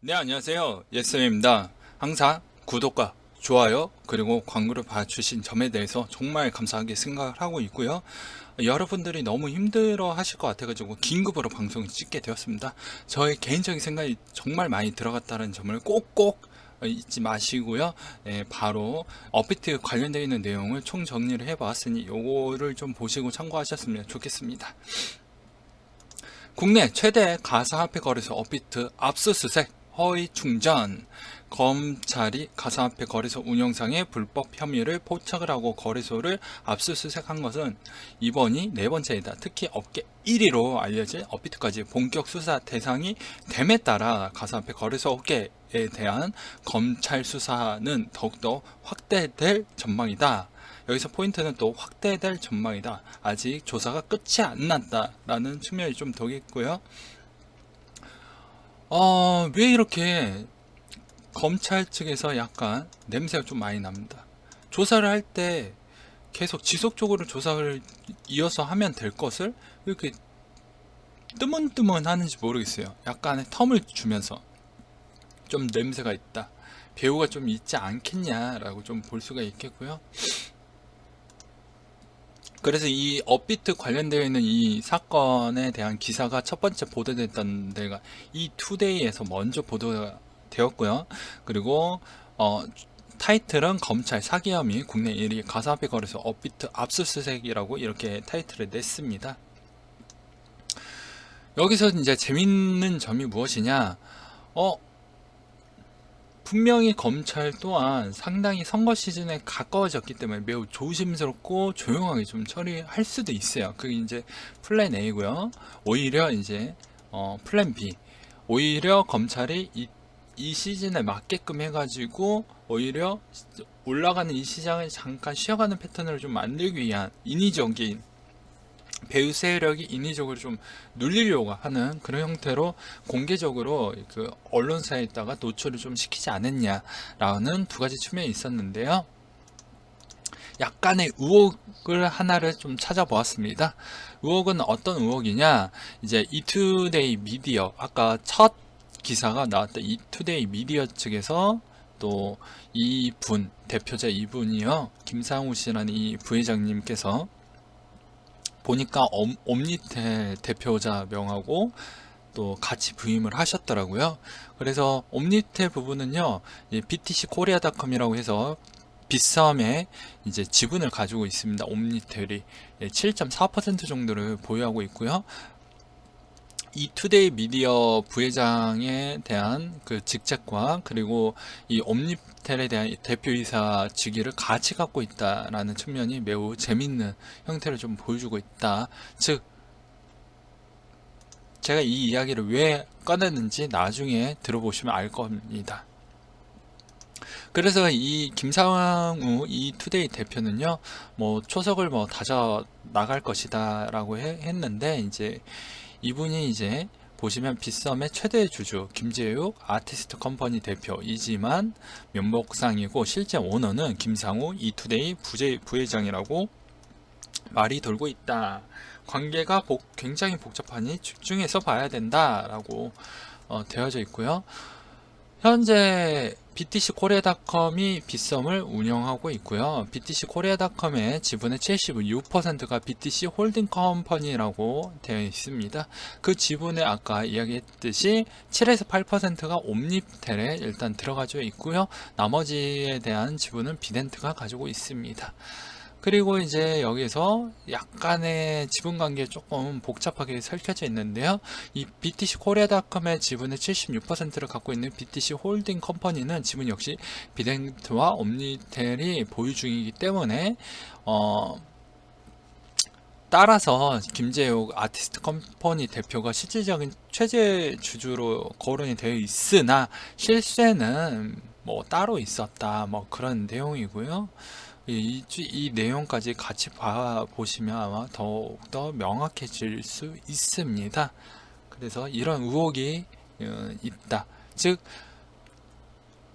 네, 안녕하세요. 예스입니다. 항상 구독과 좋아요 그리고 광고를 봐주신 점에 대해서 정말 감사하게 생각을 하고 있고요. 여러분들이 너무 힘들어 하실 것 같아가지고 긴급으로 방송을 찍게 되었습니다. 저의 개인적인 생각이 정말 많이 들어갔다는 점을 꼭꼭 잊지 마시고요. 바로 업비트 관련되어 있는 내용을 총 정리를 해보았으니 요거를 좀 보시고 참고하셨으면 좋겠습니다. 국내 최대 가상화폐 거래소 업비트 압수수색 허위 충전. 검찰이 가상화폐 거래소 운영상의 불법 혐의를 포착을 하고 거래소를 압수수색한 것은 이번이 네 번째이다. 특히 업계 1위로 알려진 업비트까지 본격 수사 대상이 됨에 따라 가상화폐 거래소 업계에 대한 검찰 수사는 더욱더 확대될 전망이다. 여기서 포인트는 또 확대될 전망이다. 아직 조사가 끝이 안 났다라는 측면이 좀 더 있고요. 왜 이렇게 검찰 측에서 약간 냄새가 좀 많이 납니다. 조사를 할 때 계속 지속적으로 조사를 이어서 하면 될 것을 이렇게 뜨문뜨문 하는지 모르겠어요. 약간의 텀을 주면서 좀 냄새가 있다. 배우가 좀 있지 않겠냐라고 좀 볼 수가 있겠고요. 그래서 이 업비트 관련되어 있는 이 사건에 대한 기사가 첫 번째 보도됐던 데가 이 투데이에서 먼저 보도되었고요. 그리고 타이틀은 검찰 사기 혐의 국내 1위 가상화폐 거래소 업비트 압수수색이라고 이렇게 타이틀을 냈습니다. 여기서 이제 재밌는 점이 무엇이냐? 분명히 검찰 또한 상당히 선거 시즌에 가까워졌기 때문에 매우 조심스럽고 조용하게 좀 처리할 수도 있어요. 그게 이제 플랜 A고요. 오히려 이제 플랜 B. 오히려 검찰이 이 시즌에 맞게끔 해가지고 오히려 올라가는 이 시장을 잠깐 쉬어가는 패턴을 좀 만들기 위한 인위적인 배우 세력이 인위적으로 좀 눌리려고 하는 그런 형태로 공개적으로 그 언론사에다가 노출을 좀 시키지 않았냐라는 두 가지 측면이 있었는데요. 약간의 의혹을 하나를 좀 찾아보았습니다. 의혹은 어떤 의혹이냐? 이제 이투데이 미디어, 아까 첫 기사가 나왔던 이투데이 미디어 측에서 또 이분, 대표자 이분이요. 김상우 씨라는 이 부회장님께서 보니까 옴니텔 대표자 명하고 또 같이 부임을 하셨더라고요. 그래서 옴니텔 부분은요, BTC 코리아닷컴이라고 해서 빗썸에 이제 지분을 가지고 있습니다. 옴니텔이 7.4% 정도를 보유하고 있고요. 이 투데이 미디어 부회장에 대한 그 직책과 그리고 이 옴니텔에 대한 대표이사 직위를 같이 갖고 있다라는 측면이 매우 재밌는 형태를 좀 보여주고 있다. 즉, 제가 이 이야기를 왜 꺼냈는지 나중에 들어보시면 알 겁니다. 그래서 이 김상우 이 투데이 대표는요, 뭐 초석을 뭐 다져 나갈 것이다라고 했는데 이제 이분이 이제 보시면 빗썸의 최대 주주 김재욱 아티스트 컴퍼니 대표이지만 면목상이고 실제 오너는 김상우 이투데이 부회장이라고 말이 돌고 있다. 관계가 굉장히 복잡하니 집중해서 봐야 된다라고 되어져 있고요. 현재 BTC 코리아닷컴이 빗썸을 운영하고 있고요. BTC 코리아닷컴의 지분의 76%가 BTC 홀딩 컴퍼니라고 되어 있습니다. 그 지분에 아까 이야기했듯이 7에서 8%가 옴니텔에 일단 들어가져 있고요. 나머지에 대한 지분은 비덴트가 가지고 있습니다. 그리고 이제 여기서 약간의 지분 관계 조금 복잡하게 설켜져 있는데요. 이 BTC 코리아닷컴의 지분의 76%를 갖고 있는 BTC 홀딩 컴퍼니는 지분 역시 비덴트와 옴니텔이 보유 중이기 때문에 따라서 김재욱 아티스트 컴퍼니 대표가 실질적인 최대 주주로 거론이 되어 있으나 실세는 뭐 따로 있었다 뭐 그런 내용이고요. 이 내용까지 같이 보시면 아마 더욱더 명확해질 수 있습니다. 그래서 이런 의혹이 있다. 즉,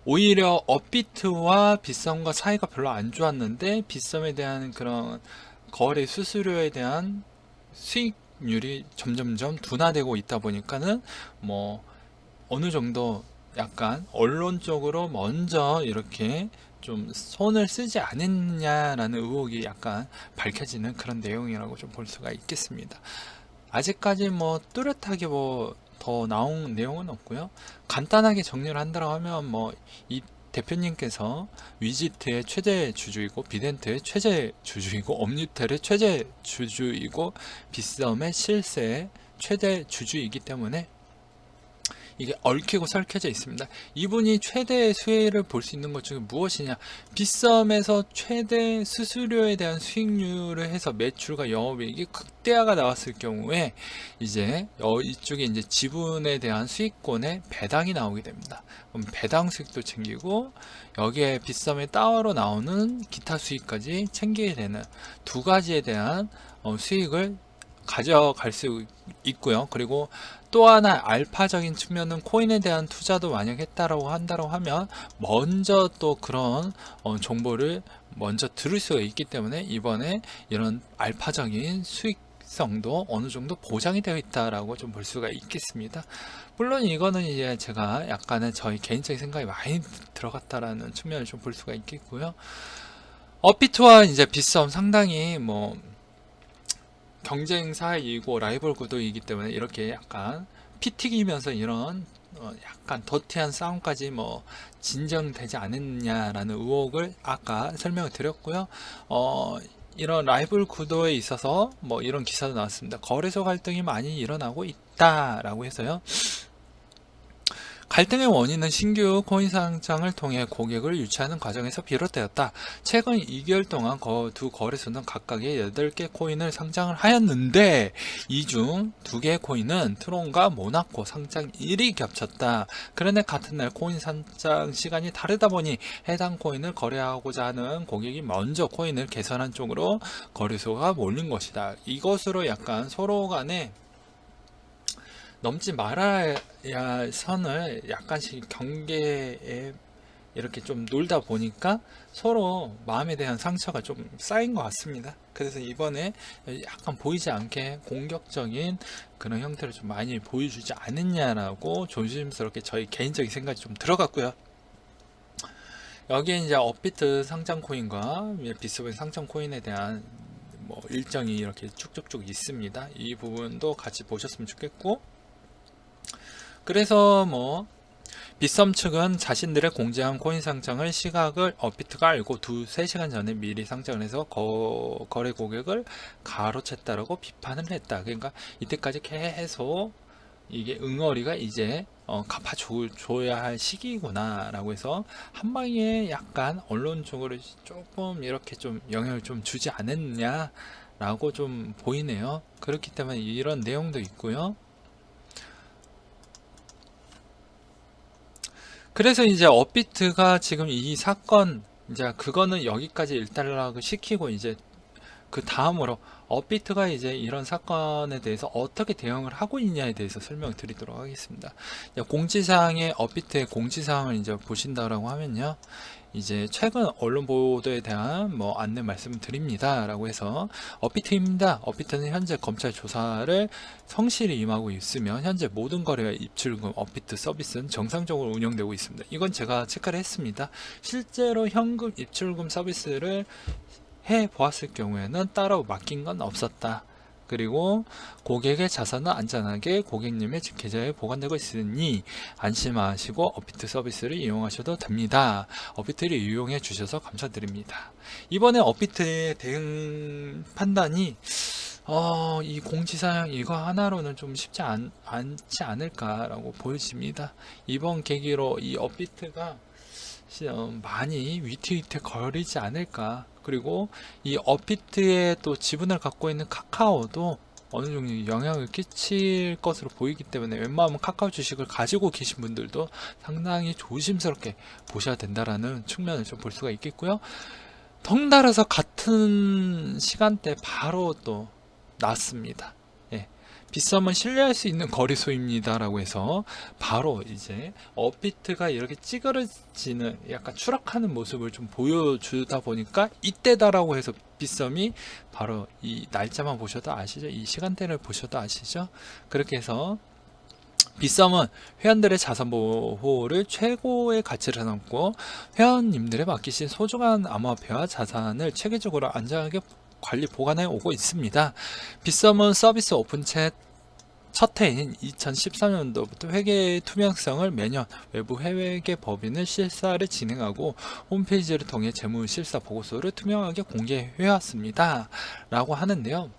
오히려 업비트와 빗썸과 사이가 별로 안 좋았는데 빗썸에 대한 그런 거래 수수료에 대한 수익률이 점점점 둔화되고 있다 보니까는 뭐 어느 정도 약간 언론적으로 먼저 이렇게 좀 손을 쓰지 않았냐라는 의혹이 약간 밝혀지는 그런 내용이라고 좀 볼 수가 있겠습니다. 아직까지 뭐 뚜렷하게 뭐 더 나온 내용은 없고요. 간단하게 정리를 한다고 하면 뭐 이 대표님께서 위지트의 최대 주주이고 비덴트의 최대 주주이고 업니텔의 최대 주주이고 빗썸의 실세의 최대 주주이기 때문에 이게 얽히고 설켜져 있습니다. 이분이 최대 수혜를 볼 수 있는 것 중에 무엇이냐? 빗썸에서 최대 수수료에 대한 수익률을 해서 매출과 영업이익이 극대화가 나왔을 경우에 이제 이쪽에 이제 지분에 대한 수익권의 배당이 나오게 됩니다. 그럼 배당 수익도 챙기고 여기에 빗썸에 따로 나오는 기타 수익까지 챙기게 되는 두 가지에 대한 수익을 가져갈 수 있고요. 그리고 또 하나 알파적인 측면은 코인에 대한 투자도 만약 했다라고 한다고 하면 먼저 또 그런 정보를 먼저 들을 수가 있기 때문에 이번에 이런 알파적인 수익성도 어느 정도 보장이 되어 있다라고 좀 볼 수가 있겠습니다. 물론 이거는 이제 제가 약간의 저희 개인적인 생각이 많이 들어갔다라는 측면을 좀 볼 수가 있겠고요. 업비트와 이제 빗썸 상당히 뭐 경쟁 사이이고 라이벌 구도이기 때문에 이렇게 약간 피 튀기면서 이런 약간 더티한 싸움까지 뭐 진정되지 않았냐라는 의혹을 아까 설명을 드렸고요. 이런 라이벌 구도에 있어서 뭐 이런 기사도 나왔습니다. 거래소 갈등이 많이 일어나고 있다라고 해서요. 갈등의 원인은 신규 코인 상장을 통해 고객을 유치하는 과정에서 비롯되었다. 최근 2개월 동안 두 거래소는 각각의 8개 코인을 상장을 하였는데 이 중 2개의 코인은 트론과 모나코 상장일이 겹쳤다. 그런데 같은 날 코인 상장 시간이 다르다 보니 해당 코인을 거래하고자 하는 고객이 먼저 코인을 개선한 쪽으로 거래소가 몰린 것이다. 이것으로 약간 서로 간에 넘지 말아야 할 선을 약간씩 경계에 이렇게 좀 놀다 보니까 서로 마음에 대한 상처가 좀 쌓인 것 같습니다. 그래서 이번에 약간 보이지 않게 공격적인 그런 형태를 좀 많이 보여주지 않았냐라고 조심스럽게 저희 개인적인 생각이 좀 들어갔고요. 여기에 이제 업비트 상장 코인과 비스본 상장 코인에 대한 뭐 일정이 이렇게 쭉쭉쭉 있습니다. 이 부분도 같이 보셨으면 좋겠고, 그래서 뭐 빗썸 측은 자신들의 공지한 코인 상장을 시각을 업비트가 알고 2-3시간 전에 미리 상장을 해서 거래 고객을 가로챘다라고 비판을 했다. 그러니까 이때까지 계속 이게 응어리가 이제 갚아줘야 할 시기구나 라고 해서 한방에 약간 언론적으로 조금 이렇게 좀 영향을 좀 주지 않았냐 라고 좀 보이네요. 그렇기 때문에 이런 내용도 있고요. 그래서 이제 업비트가 지금 이 사건 이제 그거는 여기까지 일단락을 시키고 이제 그 다음으로 업비트가 이제 이런 사건에 대해서 어떻게 대응을 하고 있냐에 대해서 설명을 드리도록 하겠습니다. 공지사항의 업비트의 공지사항을 이제 보신다라고 하면요. 이제 최근 언론 보도에 대한 뭐 안내 말씀을 드립니다 라고 해서 업비트입니다. 업비트는 현재 검찰 조사를 성실히 임하고 있으며 현재 모든 거래와 입출금 업비트 서비스는 정상적으로 운영되고 있습니다. 이건 제가 체크를 했습니다. 실제로 현금 입출금 서비스를 해 보았을 경우에는 따로 맡긴 건 없었다. 그리고 고객의 자산은 안전하게 고객님의 계좌에 보관되고 있으니 안심하시고 업비트 서비스를 이용하셔도 됩니다. 업비트를 이용해 주셔서 감사드립니다. 이번에 업비트의 대응 판단이 이 공지사항 이거 하나로는 좀 쉽지 않지 않을까라고 보여집니다. 이번 계기로 이 업비트가 많이 위태위태 거리지 않을까. 그리고 이 업비트에 또 지분을 갖고 있는 카카오도 어느 정도 영향을 끼칠 것으로 보이기 때문에 웬만하면 카카오 주식을 가지고 계신 분들도 상당히 조심스럽게 보셔야 된다라는 측면을 좀 볼 수가 있겠고요. 덩달아서 같은 시간대 바로 또 났습니다. 빗썸은 신뢰할 수 있는 거래소입니다 라고 해서 바로 이제 업비트가 이렇게 찌그러지는 약간 추락하는 모습을 좀 보여주다 보니까 이때다라고 해서 빗썸이 바로 이 날짜만 보셔도 아시죠? 이 시간대를 보셔도 아시죠? 그렇게 해서 빗썸은 회원들의 자산 보호를 최고의 가치를 삼고 회원님들의 맡기신 소중한 암호화폐와 자산을 체계적으로 안전하게 관리 보관해 오고 있습니다. 빗썸은 서비스 오픈챗 첫 해인 2013년도부터 회계 투명성을 매년 외부 회계 법인을 실사를 진행하고 홈페이지를 통해 재무 실사 보고서를 투명하게 공개해 왔습니다. 라고 하는데요.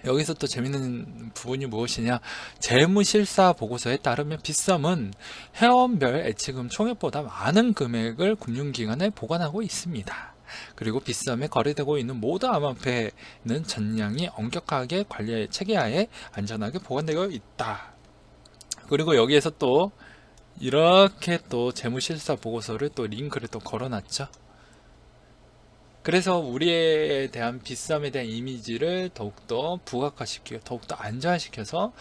여기서 또 재밌는 부분이 무엇이냐, 재무실사 보고서에 따르면 빗썸은 회원별 예치금 총액보다 많은 금액을 금융기관에 보관하고 있습니다. 그리고 빗썸에 거래되고 있는 모든 암호화폐는 전량이 엄격하게 관리 체계하에 안전하게 보관되어 있다. 그리고 여기에서 또 이렇게 또 재무실사 보고서를 또 링크를 또 걸어놨죠. 그래서 우리에 대한 빗썸에 대한 이미지를 더욱더 부각화시키고 더욱더 안전화시켜서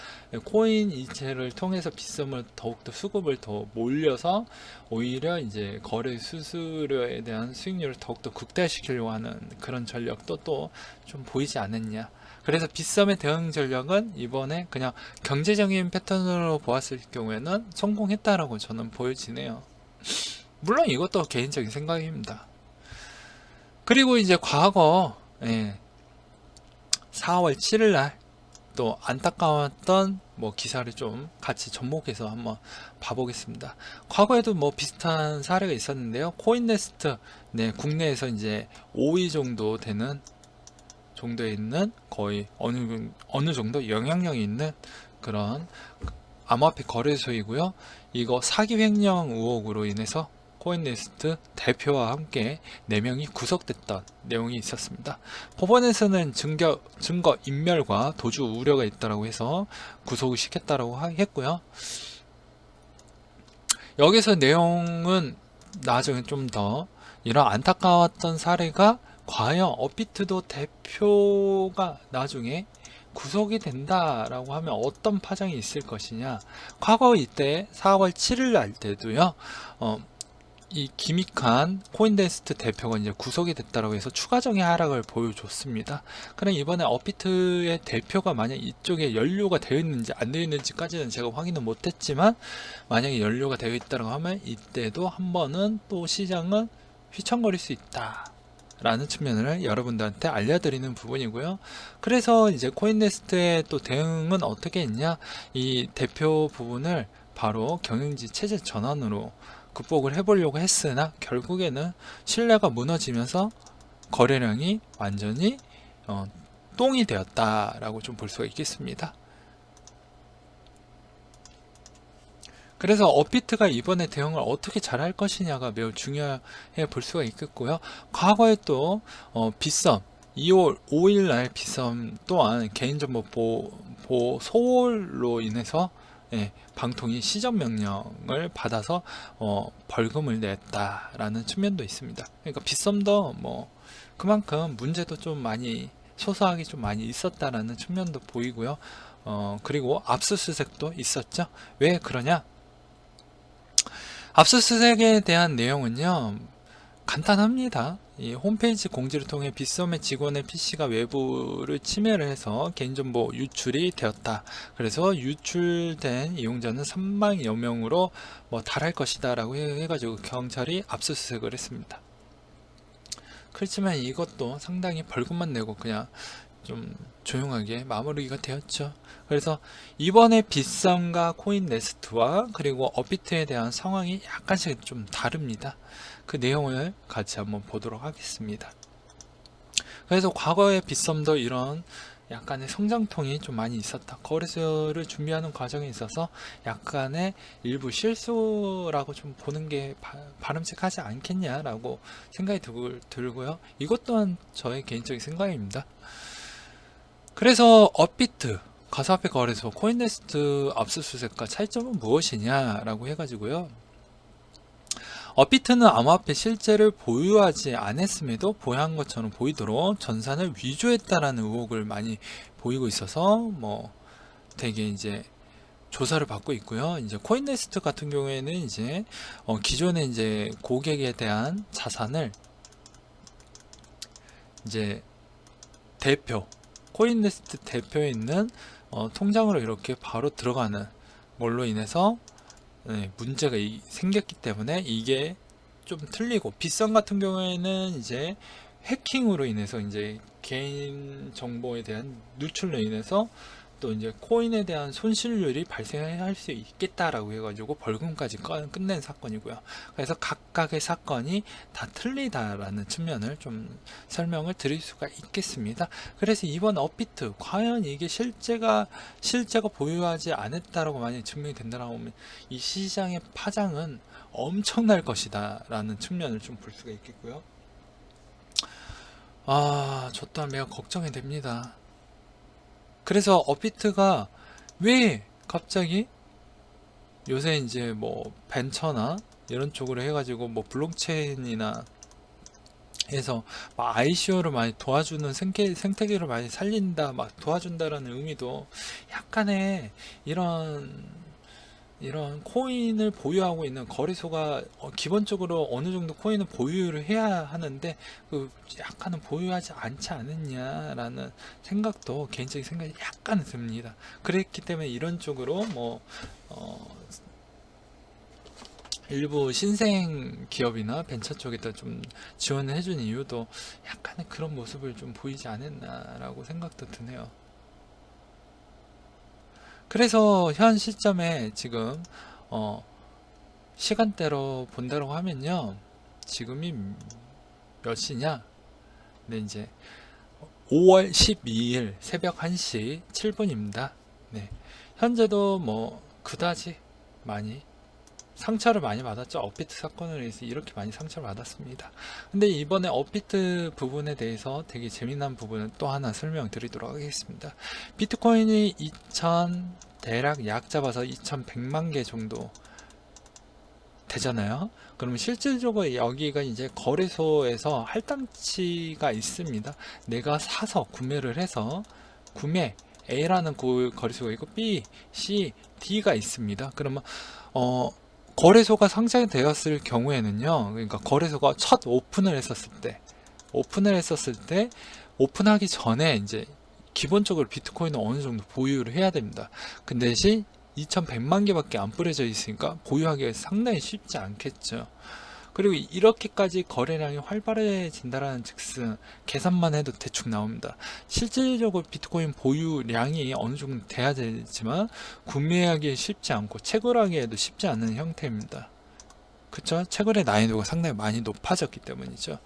코인 이체를 통해서 빗썸을 더욱더 수급을 더 몰려서 오히려 이제 거래 수수료에 대한 수익률을 더욱더 극대화시키려고 하는 그런 전략도 또 좀 보이지 않았냐. 그래서 빗썸의 대응 전략은 이번에 그냥 경제적인 패턴으로 보았을 경우에는 성공했다라고 저는 보여지네요. 물론 이것도 개인적인 생각입니다. 그리고 이제 과거 4월 7일 날 또 안타까웠던 뭐 기사를 좀 같이 접목해서 한번 봐보겠습니다. 과거에도 뭐 비슷한 사례가 있었는데요. 코인네스트 국내에서 이제 5위 정도 되는 정도에 있는 거의 어느 정도 영향력이 있는 그런 암호화폐 거래소이고요. 이거 사기 횡령 의혹으로 인해서 코인네스트 대표와 함께 4명이 구속됐던 내용이 있었습니다. 법원에서는 증거 인멸과 도주 우려가 있다고 해서 구속을 시켰다고 했고요. 여기서 내용은 나중에 좀 더 이런 안타까웠던 사례가 과연 업비트도 대표가 나중에 구속이 된다라고 하면 어떤 파장이 있을 것이냐. 과거 이때 4월 7일 날 때도요. 이 김익환 코인데스트 대표가 이제 구속이 됐다고 해서 추가적인 하락을 보여줬습니다. 그럼 이번에 업비트의 대표가 만약 이쪽에 연루가 되어 있는지 안 되어 있는지까지는 제가 확인은 못했지만 만약에 연루가 되어 있다고 하면 이때도 한 번은 또 시장은 휘청거릴 수 있다 라는 측면을 여러분들한테 알려드리는 부분이고요. 그래서 이제 코인네스트의 또 대응은 어떻게 했냐, 이 대표 부분을 바로 경영지 체제 전환으로 극복을 해보려고 했으나 결국에는 신뢰가 무너지면서 거래량이 완전히 똥이 되었다라고 좀 볼 수가 있겠습니다. 그래서 업비트가 이번에 대응을 어떻게 잘할 것이냐가 매우 중요해 볼 수가 있겠고요. 과거에 또 빗썸 2월 5일 날 빗썸 또한 개인정보 보호 소홀로 인해서 방통위 시정 명령을 받아서 벌금을 냈다라는 측면도 있습니다. 그러니까 빗썸도 뭐 그만큼 문제도 좀 많이 소소하게 좀 많이 있었다라는 측면도 보이고요. 그리고 압수수색도 있었죠. 왜 그러냐? 압수수색에 대한 내용은요, 간단합니다. 이 홈페이지 공지를 통해 빗썸의 직원의 PC가 외부를 침해를 해서 개인정보 유출이 되었다. 그래서 유출된 이용자는 3만여 명으로 뭐 달할 것이다 라고 해가지고 경찰이 압수수색을 했습니다. 그렇지만 이것도 상당히 벌금만 내고 그냥 좀 조용하게 마무리가 되었죠. 그래서 이번에 빗썸과 코인네스트와 그리고 업비트에 대한 상황이 약간씩 좀 다릅니다. 그 내용을 같이 한번 보도록 하겠습니다. 그래서 과거의 빗썸도 이런 약간의 성장통이 좀 많이 있었다. 거래소를 준비하는 과정에 있어서 약간의 일부 실수라고 좀 보는 게 바람직하지 않겠냐라고 생각이 들고요. 이것 또한 저의 개인적인 생각입니다. 그래서 업비트 가상화폐 거래소 코인네스트 압수수색과 차이점은 무엇이냐라고 해가지고요. 업비트는 암호화폐 실제를 보유하지 않았음에도 보유한 것처럼 보이도록 전산을 위조했다라는 의혹을 많이 보이고 있어서 뭐 되게 이제 조사를 받고 있고요. 이제 코인네스트 같은 경우에는 이제 기존에 이제 고객에 대한 자산을 이제 코인네스트 대표에 있는 통장으로 이렇게 바로 들어가는 뭘로 인해서 문제가 생겼기 때문에 이게 좀 틀리고, 빗썸 같은 경우에는 이제 해킹으로 인해서 이제 개인 정보에 대한 누출로 인해서 또 이제 코인에 대한 손실률이 발생할 수 있겠다라고 해가지고 벌금까지 끝낸 사건이고요. 그래서 각각의 사건이 다 틀리다라는 측면을 좀 설명을 드릴 수가 있겠습니다. 그래서 이번 업비트 과연 이게 실제가 보유하지 않았다라고 만약 증명이 된다라고 하면 이 시장의 파장은 엄청날 것이다 라는 측면을 좀 볼 수가 있겠고요. 저 또한 매우 걱정이 됩니다. 그래서 업비트가 왜 갑자기 요새 이제 뭐 벤처나 이런 쪽으로 해가지고 뭐 블록체인이나 해서 막 ICO를 많이 도와주는 생태계를 많이 살린다, 막 도와준다라는 의미도 약간의 이런 코인을 보유하고 있는 거래소가 기본적으로 어느 정도 코인을 보유를 해야 하는데 그 약간은 보유하지 않지 않느냐라는 생각도 개인적인 생각이 약간 듭니다. 그랬기 때문에 이런 쪽으로 뭐 일부 신생 기업이나 벤처 쪽에다 좀 지원을 해준 이유도 약간의 그런 모습을 좀 보이지 않았나라고 생각도 드네요. 그래서 현 시점에 지금 시간대로 본다고 하면요, 지금이 몇 시냐? 네, 이제 5월 12일 새벽 1시 7분입니다. 네, 현재도 뭐 그다지 많이 상처를 많이 받았죠. 업비트 사건으로 해서 이렇게 많이 상처를 받았습니다. 근데 이번에 업비트 부분에 대해서 되게 재미난 부분을 또 하나 설명드리도록 하겠습니다. 비트코인이 대략 약 잡아서 2100만 개 정도 되잖아요. 그러면 실질적으로 여기가 이제 거래소에서 할당치가 있습니다. 내가 사서 구매를 해서 구매 A라는 거래소가 있고 B, C, D가 있습니다. 그러면 거래소가 상장되었을 경우에는요, 그러니까 거래소가 첫 오픈을 했었을 때 오픈하기 전에 이제 기본적으로 비트코인은 어느 정도 보유를 해야 됩니다. 그 대신 2100만 개밖에 안 뿌려져 있으니까 보유하기가 상당히 쉽지 않겠죠. 그리고 이렇게까지 거래량이 활발해진다라는 즉슨 계산만 해도 대충 나옵니다. 실질적으로 비트코인 보유량이 어느 정도 돼야 되지만 구매하기 쉽지 않고 채굴하기에도 쉽지 않은 형태입니다. 그쵸? 채굴의 난이도가 상당히 많이 높아졌기 때문이죠.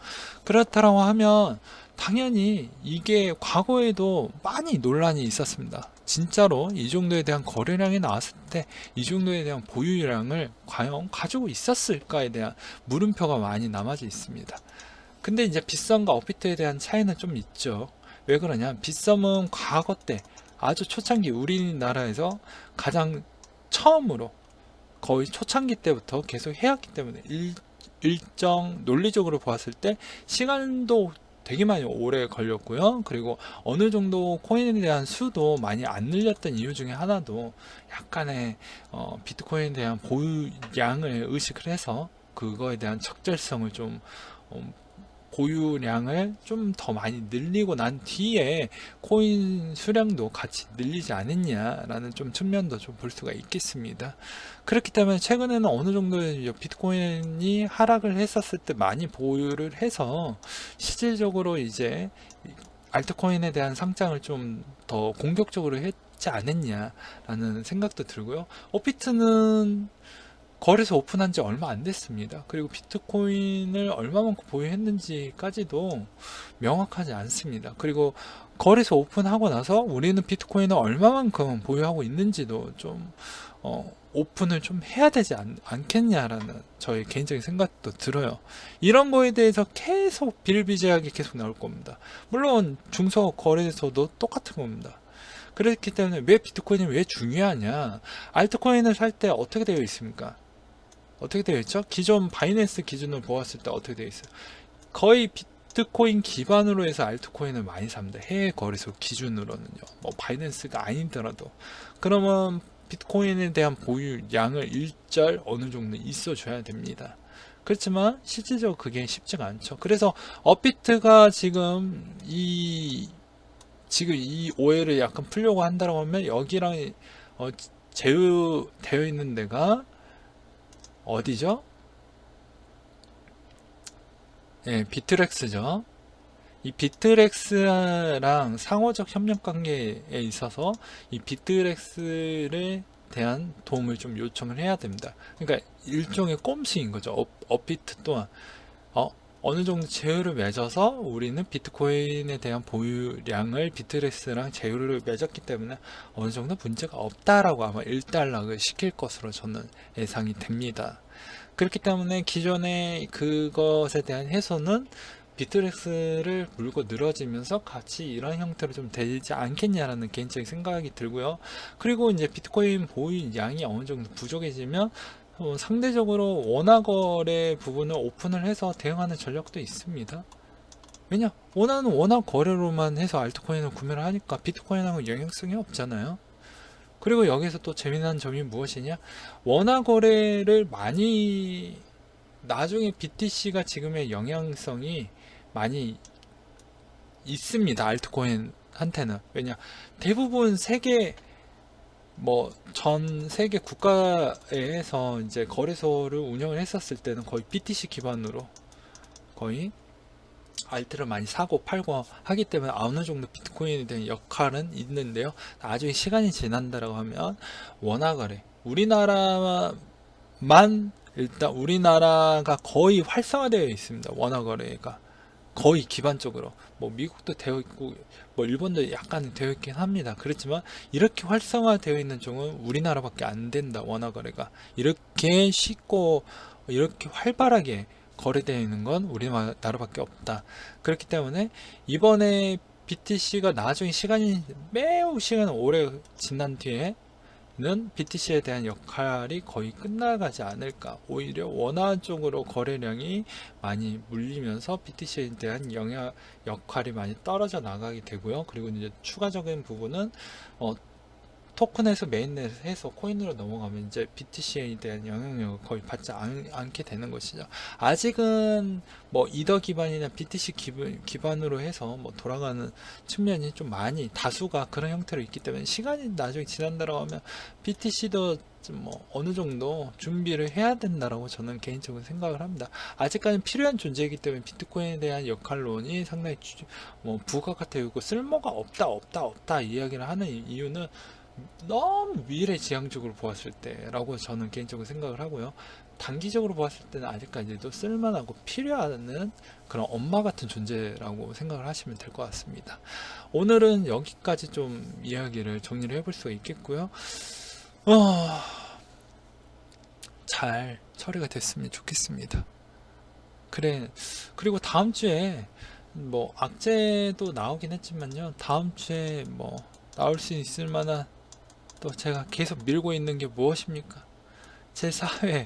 그렇다고 하면 당연히 이게 과거에도 많이 논란이 있었습니다. 진짜로 이 정도에 대한 거래량이 나왔을 때 이 정도에 대한 보유량을 과연 가지고 있었을까에 대한 물음표가 많이 남아져 있습니다. 근데 이제 빗썸과 업비트에 대한 차이는 좀 있죠. 왜 그러냐? 빗썸은 과거 때 아주 초창기 우리나라에서 가장 처음으로 거의 초창기 때부터 계속 해왔기 때문에 일정 논리적으로 보았을 때 시간도 되게 많이 오래 걸렸고요. 그리고 어느 정도 코인에 대한 수도 많이 안 늘렸던 이유 중에 하나도 약간의 비트코인에 대한 보유량을 의식을 해서 그거에 대한 적절성을 좀 보유량을 좀 더 많이 늘리고 난 뒤에 코인 수량도 같이 늘리지 않았냐라는 좀 측면도 좀 볼 수가 있겠습니다. 그렇기 때문에 최근에는 어느 정도 비트코인이 하락을 했었을 때 많이 보유를 해서 실질적으로 이제 알트코인에 대한 상장을 좀 더 공격적으로 했지 않았냐라는 생각도 들고요. 업비트는 거래소 오픈한 지 얼마 안 됐습니다. 그리고 비트코인을 얼마만큼 보유했는지까지도 명확하지 않습니다. 그리고 거래소 오픈하고 나서 우리는 비트코인을 얼마만큼 보유하고 있는지도 좀 오픈을 좀 해야 되지 않겠냐라는 저의 개인적인 생각도 들어요. 이런 거에 대해서 계속 비일비재하게 계속 나올 겁니다. 물론 중소 거래소도 똑같은 겁니다. 그렇기 때문에 왜 비트코인이 왜 중요하냐? 알트코인을 살 때 어떻게 되어 있습니까? 어떻게 되어 있죠? 기존 바이낸스 기준으로 보았을 때 어떻게 되어 있어요? 거의 비트코인 기반으로 해서 알트코인을 많이 삽니다. 해외 거래소 기준으로는요. 뭐 바이낸스가 아니더라도. 그러면 비트코인에 대한 보유량을 일절 어느 정도 있어줘야 됩니다. 그렇지만 실질적으로 그게 쉽지가 않죠. 그래서 업비트가 지금 이 오해를 약간 풀려고 한다고 하면 여기랑 제휴되어 있는 데가 어디죠? 예, 비트렉스죠. 이 비트렉스랑 상호적 협력 관계에 있어서 이 비트렉스에 대한 도움을 좀 요청을 해야 됩니다. 그러니까 일종의 꼼수인 거죠. 업비트 또한 어느 정도 제휴를 맺어서 우리는 비트코인에 대한 보유량을 비트렉스랑 제휴를 맺었기 때문에 어느 정도 문제가 없다라고 아마 일단락을 시킬 것으로 저는 예상이 됩니다. 그렇기 때문에 기존의 그것에 대한 해소는 비트렉스를 물고 늘어지면서 같이 이런 형태로 좀 되지 않겠냐라는 개인적인 생각이 들고요. 그리고 이제 비트코인 보유량이 어느 정도 부족해지면 상대적으로 원화거래 부분을 오픈을 해서 대응하는 전략도 있습니다. 왜냐? 원화는 원화 거래로만 해서 알트코인을 구매를 하니까 비트코인하고 영향성이 없잖아요. 그리고 여기서 또 재미난 점이 무엇이냐? 원화 거래를 많이 나중에 BTC가 지금의 영향성이 많이 있습니다. 알트코인한테는. 왜냐? 대부분 세계 전 세계 국가에서 이제 거래소를 운영을 했었을 때는 거의 BTC 기반으로 거의 알트를 많이 사고 팔고 하기 때문에 어느 정도 비트코인에 대한 역할은 있는데요. 나중에 시간이 지난다라고 하면 원화 거래 우리나라만 일단 우리나라가 거의 활성화되어 있습니다. 원화 거래가 거의 기반적으로 미국도 되어 있고 일본도 약간 되어 있긴 합니다. 그렇지만 이렇게 활성화되어 있는 종은 우리나라밖에 안 된다. 원화 거래가 이렇게 쉽고 이렇게 활발하게 거래되어 있는 건 우리나라밖에 없다. 그렇기 때문에 이번에 BTC가 나중에 매우 시간이 오래 지난 뒤에 는 BTC에 대한 역할이 거의 끝나가지 않을까. 오히려 원화 쪽으로 거래량이 많이 물리면서 BTC에 대한 역할이 많이 떨어져 나가게 되고요. 그리고 이제 추가적인 부분은 토큰에서 메인넷에서 코인으로 넘어가면 이제 BTC에 대한 영향력을 거의 받지 않게 되는 것이죠. 아직은 이더 기반이나 BTC 기반으로 해서 돌아가는 측면이 좀 많이 다수가 그런 형태로 있기 때문에 시간이 나중에 지난다고 하면 BTC도 좀 어느 정도 준비를 해야 된다라고 저는 개인적으로 생각을 합니다. 아직까지는 필요한 존재이기 때문에 비트코인에 대한 역할론이 상당히 부가가 되고 쓸모가 없다 이야기를 하는 이유는 너무 미래지향적으로 보았을 때라고 저는 개인적으로 생각을 하고요. 단기적으로 보았을 때는 아직까지도 쓸만하고 필요한 그런 엄마 같은 존재라고 생각을 하시면 될 것 같습니다. 오늘은 여기까지 좀 이야기를 정리를 해볼 수가 있겠고요. 잘 처리가 됐으면 좋겠습니다. 그리고 다음 주에 악재도 나오긴 했지만요. 다음 주에 나올 수 있을 만한 또 제가 계속 밀고 있는 게 무엇입니까? 제4회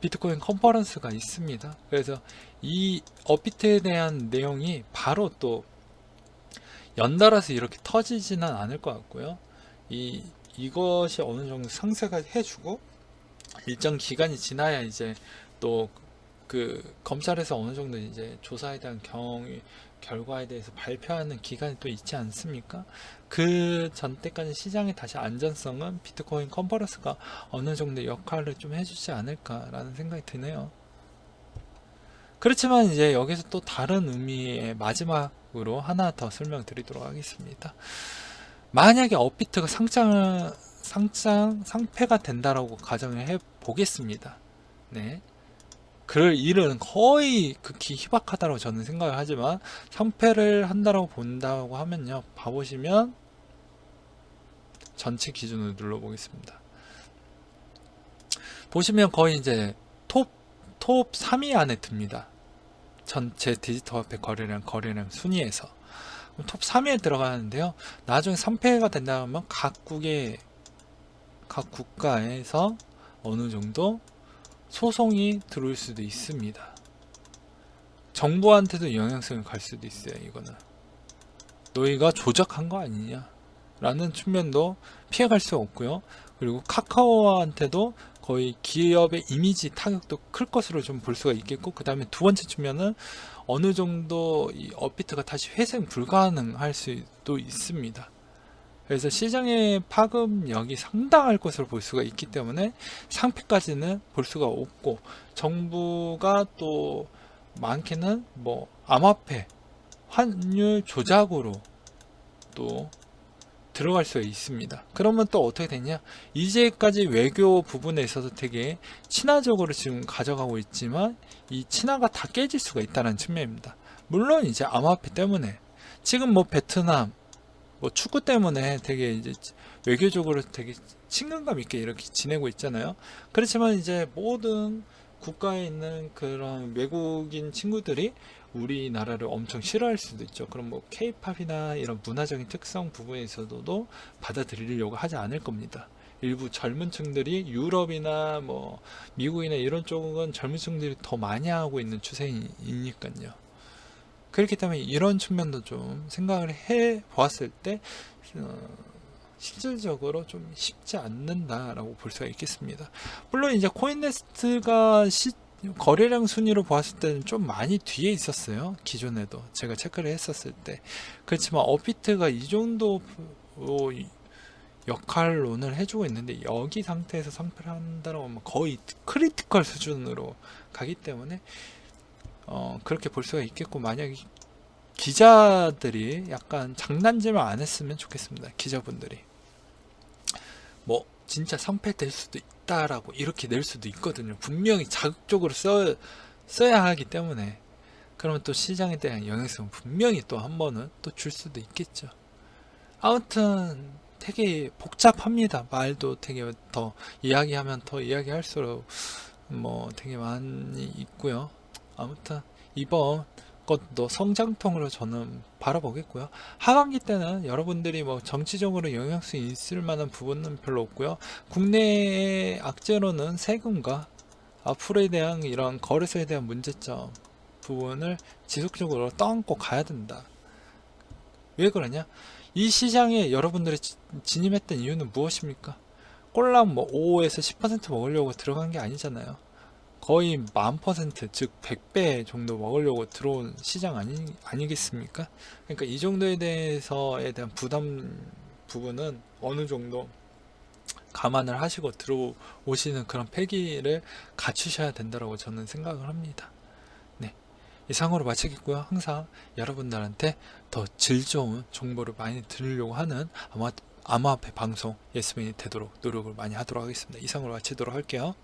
비트코인 컨퍼런스가 있습니다. 그래서 이 업비트에 대한 내용이 바로 또 연달아서 이렇게 터지지는 않을 것 같고요. 이것이 어느 정도 상세가 해주고 일정 기간이 지나야 이제 또 그 검찰에서 어느 정도 이제 조사에 대한 결과에 대해서 발표하는 기간이 또 있지 않습니까? 그 전 때까지 시장의 다시 안전성은 비트코인 컨퍼런스가 어느 정도 역할을 좀 해주지 않을까라는 생각이 드네요. 그렇지만 이제 여기서 또 다른 의미의 마지막으로 하나 더 설명드리도록 하겠습니다. 만약에 업비트가 상패가 된다라고 가정을 해 보겠습니다. 네. 그럴 일은 거의 극히 희박하다고 저는 생각을 하지만 상패를 한다라고 본다고 하면요. 봐보시면 전체 기준으로 눌러보겠습니다. 보시면 거의 이제 톱 3위 안에 듭니다. 전체 디지털 화폐 거래량 순위에서 톱 3위에 들어가는데요. 나중에 3패가 된다면 각 국가에서 어느 정도 소송이 들어올 수도 있습니다. 정부한테도 영향성이 갈 수도 있어요. 이거는 너희가 조작한 거 아니냐 라는 측면도 피해갈 수 없고요. 그리고 카카오한테도 거의 기업의 이미지 타격도 클 것으로 좀 볼 수가 있겠고, 그 다음에 두 번째 측면은 어느 정도 이 업비트가 다시 회생 불가능할 수도 있습니다. 그래서 시장의 파급력이 상당할 것으로 볼 수가 있기 때문에 상패까지는 볼 수가 없고, 정부가 또 많게는 뭐 암호화폐 환율 조작으로 또 들어갈 수 있습니다. 그러면 또 어떻게 되냐, 이제까지 외교 부분에 있어서 되게 친화적으로 지금 가져가고 있지만 이 친화가 다 깨질 수가 있다는 측면입니다. 물론 이제 암호화폐 때문에 지금 뭐 베트남 뭐 축구 때문에 되게 이제 외교적으로 되게 친근감 있게 이렇게 지내고 있잖아요. 그렇지만 이제 모든 국가에 있는 그런 외국인 친구들이 우리나라를 엄청 싫어할 수도 있죠. 그럼 뭐 케이팝이나 이런 문화적인 특성 부분에 있어서도 받아들이려고 하지 않을 겁니다. 일부 젊은 층들이 유럽이나 뭐 미국이나 이런 쪽은 젊은 층들이 더 많이 하고 있는 추세이니까요. 그렇기 때문에 이런 측면도 좀 생각을 해 보았을 때 실질적으로 좀 쉽지 않는다라고 볼 수가 있겠습니다. 물론 이제 코인네스트가 거래량 순위로 보았을 때는 좀 많이 뒤에 있었어요. 기존에도 제가 체크를 했었을 때. 그렇지만 업비트가 이 정도 역할론을 해주고 있는데, 여기 상태에서 상패를 한다고 하면 거의 크리티컬 수준으로 가기 때문에 그렇게 볼 수가 있겠고, 만약에 기자들이 약간 장난질을 안 했으면 좋겠습니다. 기자분들이 뭐 진짜 성패될 수도 있다라고 이렇게 낼 수도 있거든요. 분명히 자극적으로 써야 하기 때문에. 그러면 또 시장에 대한 영향성은 분명히 또 한 번은 또 줄 수도 있겠죠. 아무튼 되게 복잡합니다. 말도 되게 더 이야기하면 더 이야기할수록 뭐 되게 많이 있고요. 아무튼 이번 것도 성장통으로 저는 바라보겠고요. 하반기 때는 여러분들이 뭐 정치적으로 영향성 있을 만한 부분은 별로 없고요. 국내의 악재로는 세금과 앞으로에 대한 이런 거래소에 대한 문제점 부분을 지속적으로 떠안고 가야 된다. 왜 그러냐? 이 시장에 여러분들이 진입했던 이유는 무엇입니까? 꼴랑 뭐 5에서 10% 먹으려고 들어간 게 아니잖아요. 거의 10,000%, 즉 100배 정도 먹으려고 들어온 시장 아니겠습니까? 그러니까 이 정도에 대해서에 대한 부담 부분은 어느 정도 감안을 하시고 들어오시는 그런 패기를 갖추셔야 된다고 저는 생각을 합니다. 네, 이상으로 마치겠고요. 항상 여러분들한테 더 질 좋은 정보를 많이 들으려고 하는 암호화폐 방송 예스맨이 되도록 노력을 많이 하도록 하겠습니다. 이상으로 마치도록 할게요.